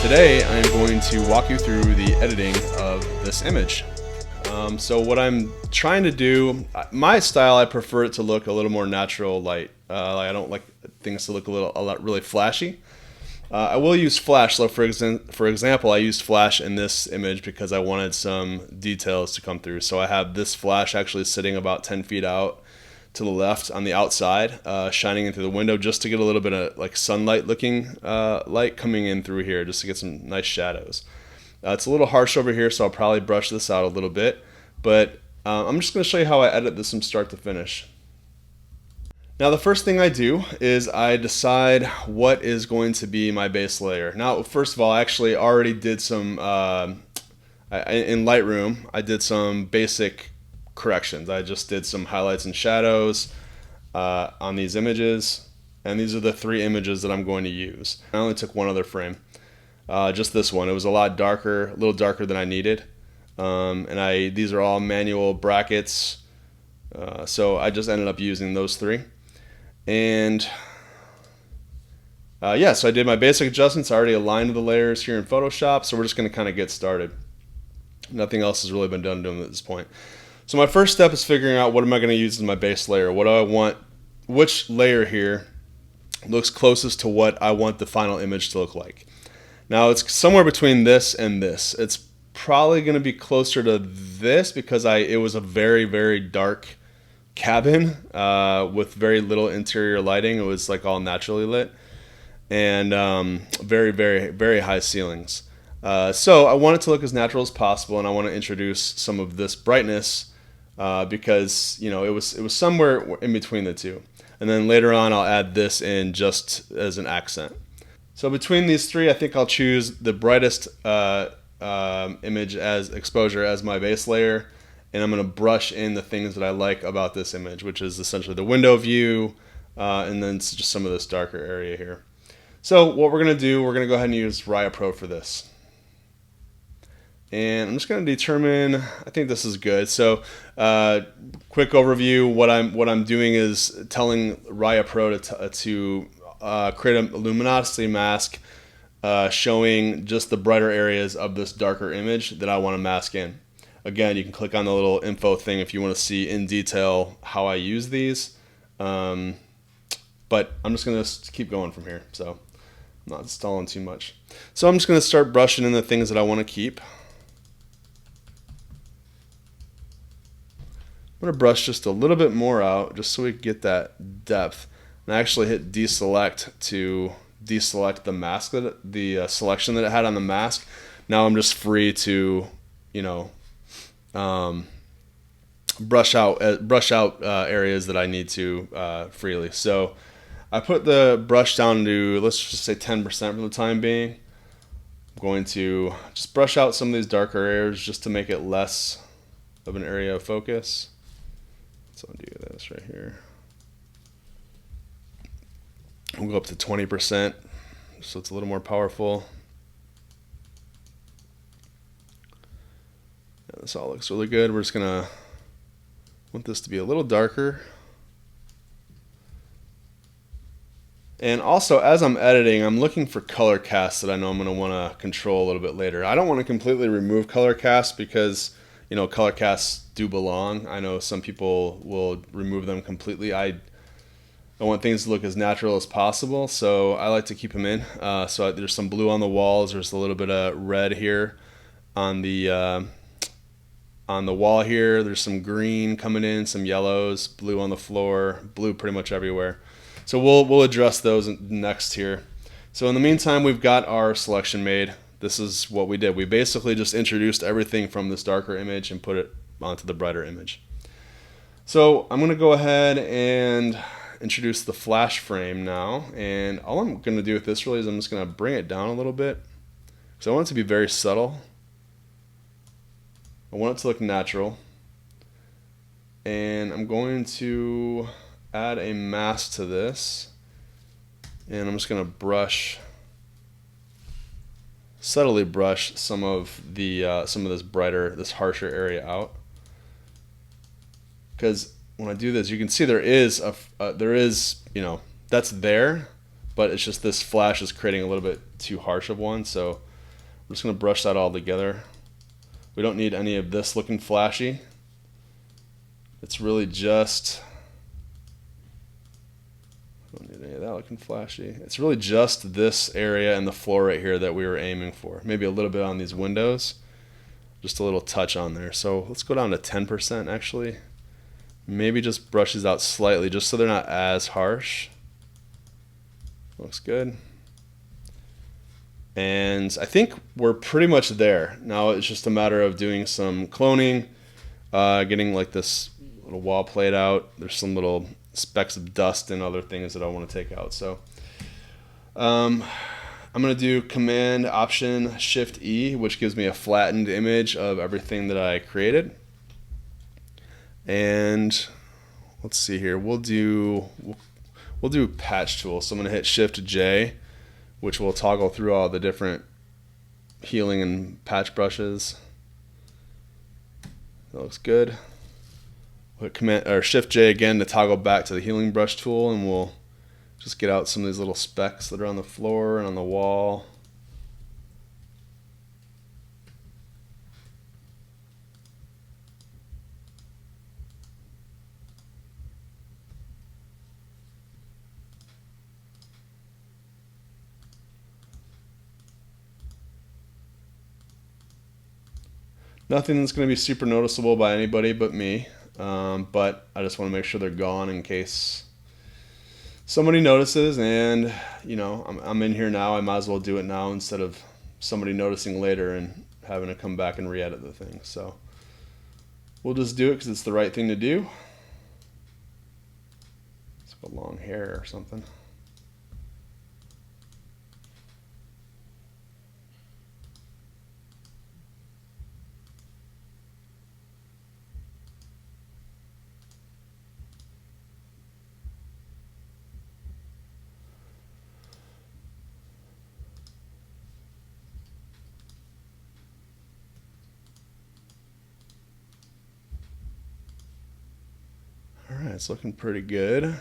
Today I'm going to walk you through the editing of this image. So what I'm trying to do, my style, I prefer it to look a little more natural light. I don't like things to look a lot really flashy. I will use flash. So for example, I used flash in this image because I wanted some details to come through. So I have this flash actually sitting about 10 feet out to the left on the outside, shining into the window just to get a little bit of like sunlight looking light coming in through here, just to get some nice shadows. It's a little harsh over here, so I'll probably brush this out a little bit, but I'm just going to show you how I edit this from start to finish. Now the first thing I do is I decide what is going to be my base layer. Now first of all, I actually already did some, in Lightroom, I did some basic corrections. I just did some highlights and shadows on these images, and these are the 3 images that I'm going to use. I only took one other frame, just this one. It was a lot darker, a little darker than I needed, and these are all manual brackets, so I just ended up using those 3. And yeah, so I did my basic adjustments. I already aligned the layers here in Photoshop, so we're just going to kind of get started. Nothing else has really been done to them at this point. So my first step is figuring out what am I going to use as my base layer. What do I want? Which layer here looks closest to what I want the final image to look like? Now it's somewhere between this and this. It's probably going to be closer to this because it was a very, very dark cabin with very little interior lighting. It was like all naturally lit and very, very, very high ceilings. So I want it to look as natural as possible, and I want to introduce some of this brightness because it was somewhere in between the two. And then later on I'll add this in just as an accent. So between these 3, I think I'll choose the brightest image as exposure as my base layer, and I'm going to brush in the things that I like about this image, which is essentially the window view and then just some of this darker area here. So what we're going to do, we're going to go ahead and use Raya Pro for this. And I'm just going to determine, I think this is good. So quick overview, what I'm doing is telling Raya Pro to create a luminosity mask showing just the brighter areas of this darker image that I want to mask in. Again, you can click on the little info thing if you want to see in detail how I use these. But I'm just going to keep going from here, so I'm not stalling too much. So I'm just going to start brushing in the things that I want to keep. I'm going to brush just a little bit more out just so we can get that depth. And I actually hit deselect to deselect the mask, the selection that it had on the mask. Now I'm just free to, brush out areas that I need to freely. So I put the brush down to, let's just say 10% for the time being. I'm going to just brush out some of these darker areas just to make it less of an area of focus. So I'll do this right here. We'll go up to 20%, so it's a little more powerful. Yeah, this all looks really good. We're just gonna want this to be a little darker. And also, as I'm editing, I'm looking for color casts that I know I'm going to want to control a little bit later. I don't want to completely remove color casts because color casts do belong. I know some people will remove them completely. I want things to look as natural as possible, so I like to keep them in. So there's some blue on the walls. There's a little bit of red here on the wall here. There's some green coming in, some yellows, blue on the floor, blue pretty much everywhere. So we'll address those next here. So in the meantime, we've got our selection made. This is what we did. We basically just introduced everything from this darker image and put it onto the brighter image. So I'm going to go ahead and introduce the flash frame now. And all I'm going to do with this really is I'm just going to bring it down a little bit. So I want it to be very subtle. I want it to look natural. And I'm going to add a mask to this. And I'm just going to subtly brush some of this brighter, this harsher area out. Because when I do this, you can see there is that's there, but it's just this flash is creating a little bit too harsh of one. So I'm just going to brush that all together. We don't need any of this looking flashy. It's really just, don't need any of that looking flashy. It's really just this area and the floor right here that we were aiming for. Maybe a little bit on these windows, just a little touch on there. So let's go down to 10% actually. Maybe just brush these out slightly just so they're not as harsh. Looks good. And I think we're pretty much there. Now it's just a matter of doing some cloning, getting like this little wall plate out. There's some little specks of dust and other things that I want to take out. So I'm going to do Command Option Shift E, which gives me a flattened image of everything that I created. And let's see here. We'll do Patch Tool. So I'm going to hit Shift J, which will toggle through all the different healing and patch brushes. That looks good. We'll hit Shift J again to toggle back to the healing brush tool, and we'll just get out some of these little specks that are on the floor and on the wall. Nothing that's going to be super noticeable by anybody but me, but I just want to make sure they're gone in case somebody notices. And you know, I'm in here now, I might as well do it now instead of somebody noticing later and having to come back and re-edit the thing. So we'll just do it because it's the right thing to do. It's like a long hair or something. Alright, it's looking pretty good.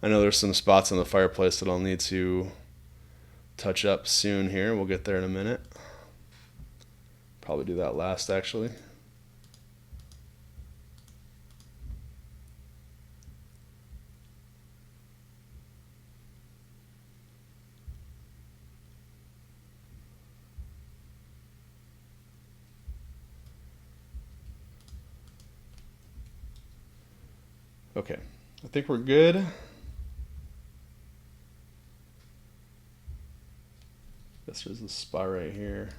I know there's some spots on the fireplace that I'll need to touch up soon here. We'll get there in a minute. Probably do that last actually. Okay, I think we're good. Guess there's a spot right here.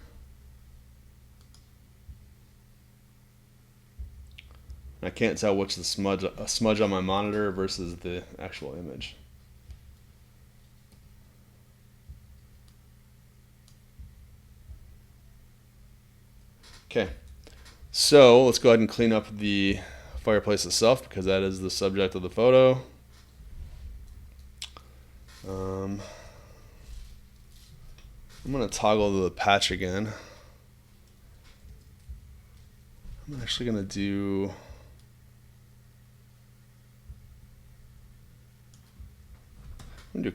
I can't tell which is a smudge on my monitor versus the actual image. Okay, so let's go ahead and clean up the fireplace itself because that is the subject of the photo. I'm going to toggle to the patch again. I'm actually going to do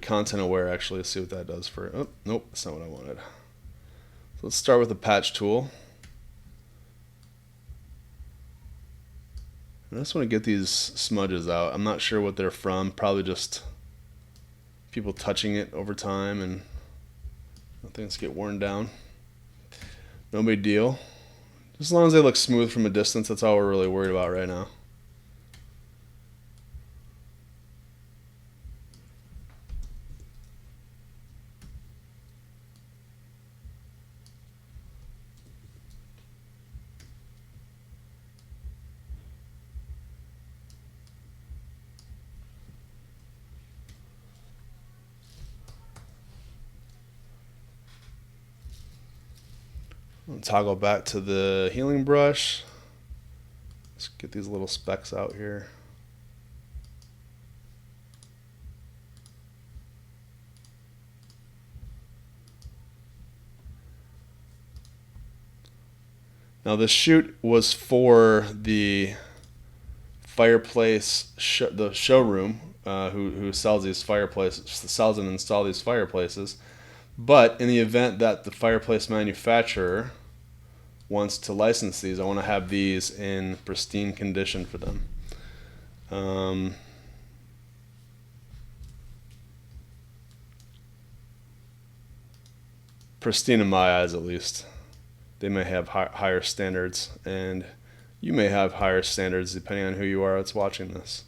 content aware actually. Let's see what that does for, oh, nope, that's not what I wanted. So let's start with the patch tool. I just want to get these smudges out. I'm not sure what they're from. Probably just people touching it over time and things get worn down. No big deal. Just as long as they look smooth from a distance, that's all we're really worried about right now. I'll toggle back to the healing brush. Let's get these little specks out here. Now this shoot was for the fireplace, the showroom, who sells these fireplaces, sells and installs these fireplaces. But in the event that the fireplace manufacturer wants to license these, I want to have these in pristine condition for them. Pristine in my eyes, at least. They may have higher standards, and you may have higher standards depending on who you are that's watching this.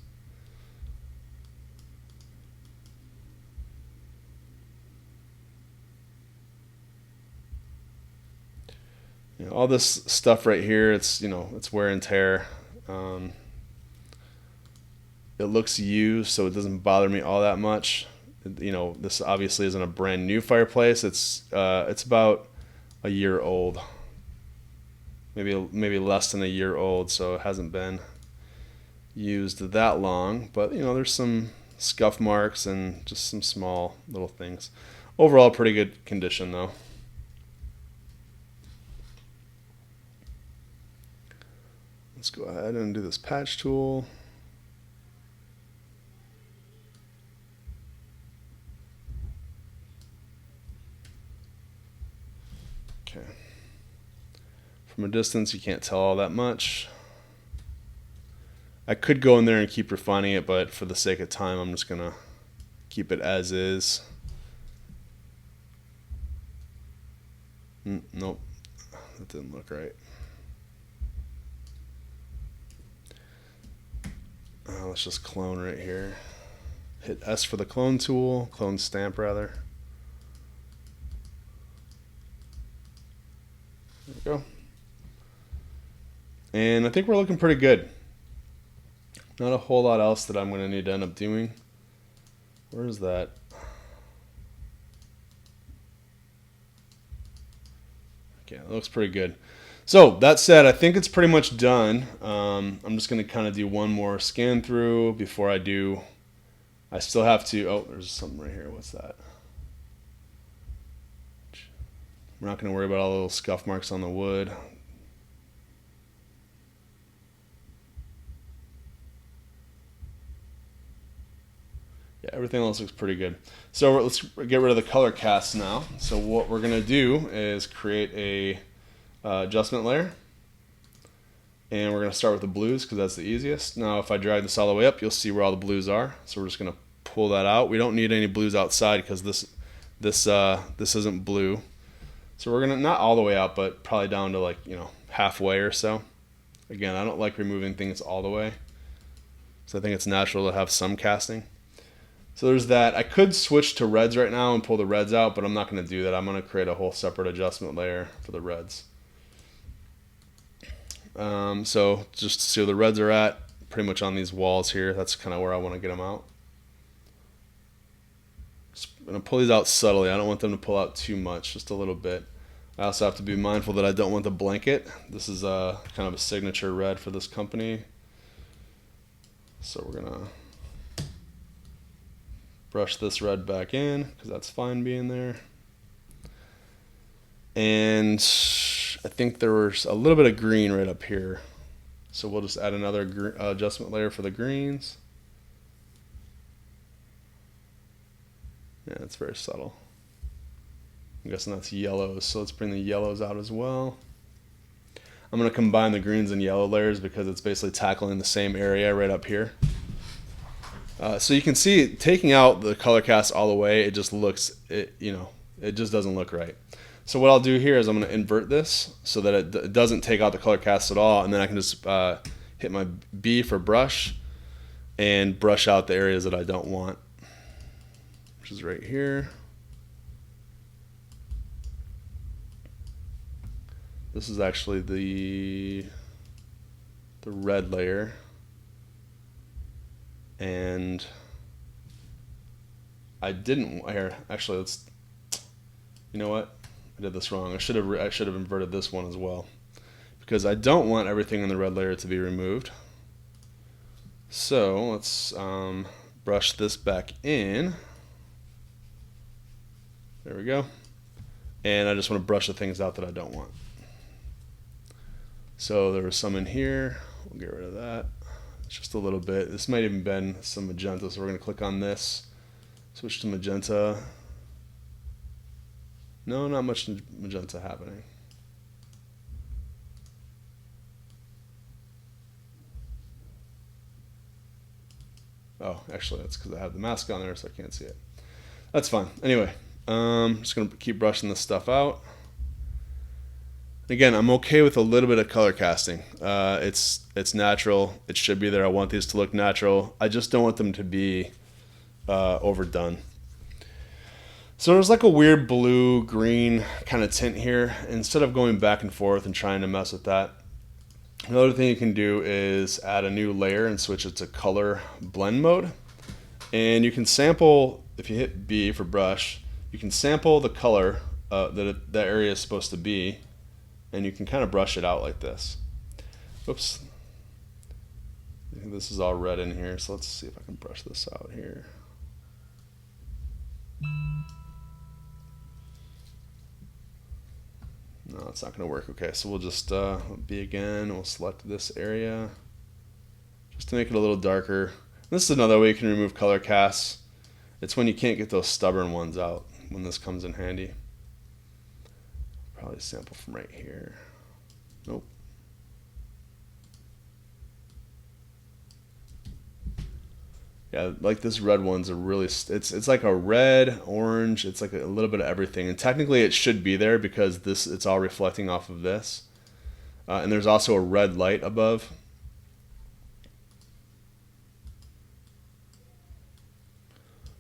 You know, all this stuff right here, it's, you know, it's wear and tear. It looks used, so it doesn't bother me all that much. You know, this obviously isn't a brand new fireplace. It's about a year old, maybe less than a year old, so it hasn't been used that long. But you know, there's some scuff marks and just some small little things. Overall, pretty good condition though. Let's go ahead and do this patch tool. Okay. From a distance, you can't tell all that much. I could go in there and keep refining it, but for the sake of time, I'm just gonna keep it as is. Nope, that didn't look right. Let's just clone right here. Hit S for the clone tool, clone stamp rather. There we go. And I think we're looking pretty good. Not a whole lot else that I'm going to need to end up doing. Where is that? Okay, that looks pretty good. So that said, I think it's pretty much done. I'm just going to kind of do one more scan through before I do. I still have to, oh, there's something right here. What's that? We're not going to worry about all the little scuff marks on the wood. Yeah, everything else looks pretty good. So let's get rid of the color cast now. So what we're going to do is create a adjustment layer, and we're going to start with the blues because that's the easiest. Now if I drag this all the way up, you'll see where all the blues are, so we're just going to pull that out. We don't need any blues outside because this isn't blue, so we're going to, not all the way out, but probably down to, like, you know, halfway or so. Again, I don't like removing things all the way, so I think it's natural to have some casting. So there's that. I could switch to reds right now and pull the reds out, but I'm not going to do that. I'm going to create a whole separate adjustment layer for the reds. So just to see where the reds are at, pretty much on these walls here, that's kind of where I want to get them out. I'm going to pull these out subtly. I don't want them to pull out too much, just a little bit. I also have to be mindful that I don't want the blanket. This is kind of a signature red for this company. So we're going to brush this red back in because that's fine being there. And I think there was a little bit of green right up here, so we'll just add another adjustment layer for the greens. Yeah, it's very subtle. I'm guessing that's yellows, so let's bring the yellows out as well. I'm going to combine the greens and yellow layers because it's basically tackling the same area right up here. So you can see, taking out the color cast all the way, it just looks, it just doesn't look right. So what I'll do here is I'm going to invert this so that it doesn't take out the color cast at all, and then I can just hit my B for brush and brush out the areas that I don't want, which is right here. This is actually the red layer, and I didn't here. Actually, let's. You know what? I did this wrong. I should have inverted this one as well, because I don't want everything in the red layer to be removed. So let's brush this back in. There we go. And I just want to brush the things out that I don't want. So there was some in here. We'll get rid of that. It's just a little bit. This might even been some magenta, so we're going to click on this, switch to magenta. No, not much magenta happening. Oh, actually, that's because I have the mask on there, so I can't see it. That's fine. Anyway, just going to keep brushing this stuff out. Again, I'm okay with a little bit of color casting. It's natural. It should be there. I want these to look natural. I just don't want them to be overdone. So there's like a weird blue-green kind of tint here. Instead of going back and forth and trying to mess with that, another thing you can do is add a new layer and switch it to color blend mode. And you can sample, if you hit B for brush, you can sample the color that area is supposed to be, and you can kind of brush it out like this. Oops. This is all red in here, so let's see if I can brush this out here. No, it's not going to work. Okay, so we'll just B again. We'll select this area just to make it a little darker. This is another way you can remove color casts. It's when you can't get those stubborn ones out when this comes in handy. Probably sample from right here. Nope. Yeah, like this red one's a really, it's like a red, orange, it's like a little bit of everything. And technically it should be there because it's all reflecting off of this. And there's also a red light above.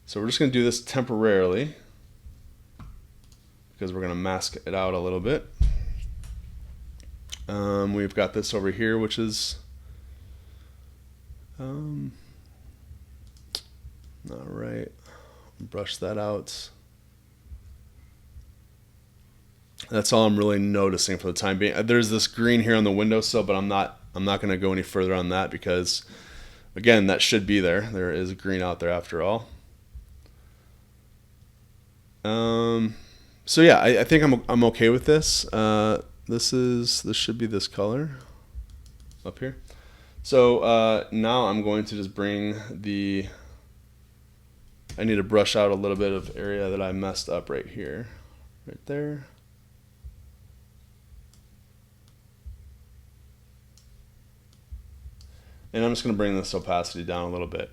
So we're just going to do this temporarily because we're going to mask it out a little bit. We've got this over here, which is not right. Brush that out. That's all I'm really noticing for the time being. There's this green here on the windowsill, but I'm not going to go any further on that because, again, that should be there. There is green out there after all. So yeah, I think I'm okay with this. This should be this color up here. So now I'm going to just bring I need to brush out a little bit of area that I messed up right here, right there. And I'm just going to bring this opacity down a little bit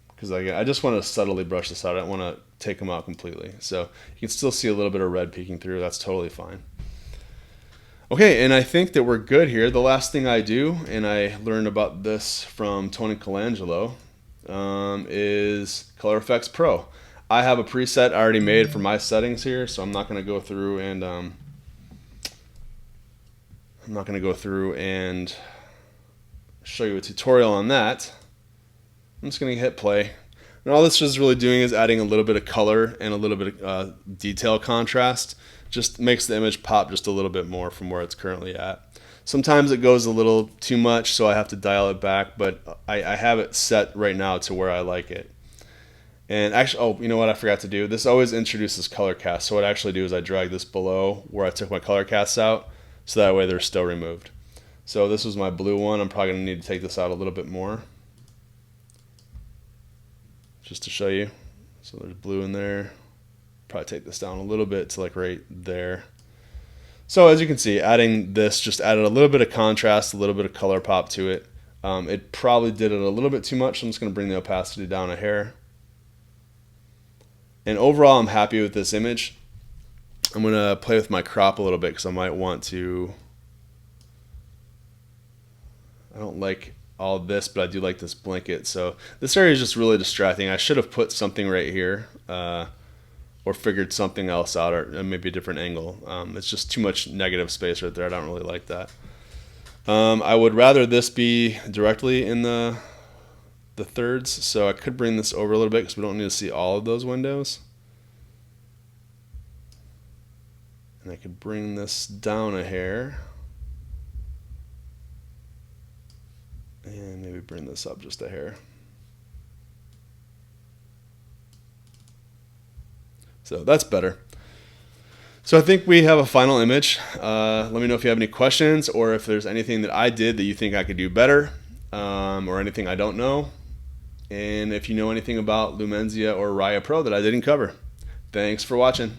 because I just want to subtly brush this out. I don't want to take them out completely. So you can still see a little bit of red peeking through. That's totally fine. Okay, and I think that we're good here. The last thing I do, and I learned about this from Tony Colangelo, is Color Effects Pro. I have a preset already made for my settings here, so I'm not going to go through and show you a tutorial on that. I'm just going to hit play. And all this is really doing is adding a little bit of color and a little bit of detail contrast. Just makes the image pop just a little bit more from where it's currently at. Sometimes it goes a little too much, so I have to dial it back, but I have it set right now to where I like it. And actually, oh, you know what I forgot to do? This always introduces color cast. So what I actually do is I drag this below where I took my color casts out, so that way they're still removed. So this was my blue one. I'm probably going to need to take this out a little bit more, just to show you. So there's blue in there. Probably take this down a little bit to like right there. So as you can see, adding this just added a little bit of contrast, a little bit of color pop to it. It probably did it a little bit too much. I'm just going to bring the opacity down a hair. And overall, I'm happy with this image. I'm going to play with my crop a little bit because I might want to... I don't like all of this, but I do like this blanket. So this area is just really distracting. I should have put something right here or figured something else out, or maybe a different angle. It's just too much negative space right there. I don't really like that. I would rather this be directly in the thirds, so I could bring this over a little bit because we don't need to see all of those windows. And I could bring this down a hair. And maybe bring this up just a hair. So that's better. So I think we have a final image. Let me know if you have any questions or if there's anything that I did that you think I could do better, or anything I don't know. And if you know anything about Lumenzia or Raya Pro that I didn't cover. Thanks for watching.